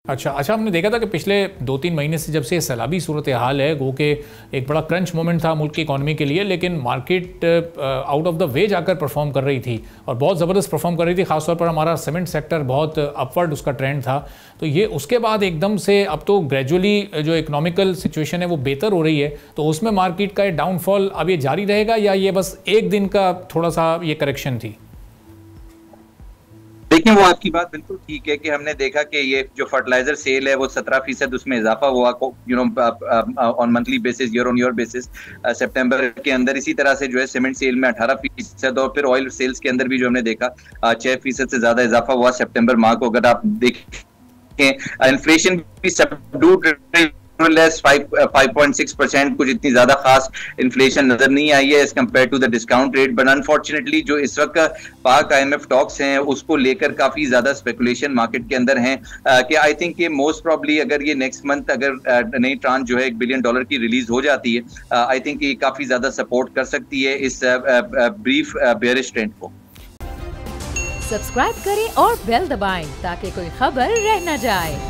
अच्छा अच्छा, हमने देखा था कि पिछले 2-3 महीने से जब से सैलाबी सूरत हाल है, गो के एक बड़ा क्रंच मोमेंट था मुल्क की इकॉनमी के लिए, लेकिन market out of the way जाकर परफॉर्म कर रही थी और बहुत ज़बरदस्त परफॉर्म कर रही थी। खासतौर पर हमारा सीमेंट सेक्टर बहुत अपवर्ड उसका ट्रेंड था। तो ये उसके बाद एकदम से अब तो ग्रेजुअली जो इकोनॉमिकल सिचुएशन है वो बेहतर हो रही है, तो उसमें मार्केट का ये डाउनफॉल अब ये जारी रहेगा या ये बस एक दिन का थोड़ा सा ये करेक्शन थी? देखिए, वो आपकी बात बिल्कुल ठीक है कि हमने देखा कि ये जो फर्टिलाइजर सेल है वो 17% उसमें इजाफा हुआ on monthly basis, year on year basis सितंबर के अंदर। इसी तरह से जो है सीमेंट सेल में 18% और फिर ऑयल सेल्स के अंदर भी जो हमने देखा 6% से ज्यादा इजाफा हुआ सितंबर माह को। अगर आप देखें इन्फ्लेशन भी सबड्यूड 5.6%, कुछ इतनी ज्यादा खास इन्फ्लेशन नजर नहीं आई है as compare to the discount rate. But unfortunately जो इस वक्त पाक IMF टॉक्स हैं उसको लेकर काफी ज्यादा स्पेकुलेशन मार्केट के अंदर हैं कि आई थिंक ये मोस्ट प्रॉब्ली अगर ये नेक्स्ट मंथ अगर नई ट्रांच जो है $1 बिलियन की रिलीज हो जाती है, आई थिंक ये काफी ज्यादा सपोर्ट कर सकती है इस ब्रीफ बेयरिश ट्रेंड को। सब्सक्राइब करें और बेल दबाएं ताकि कोई खबर रह न जाए।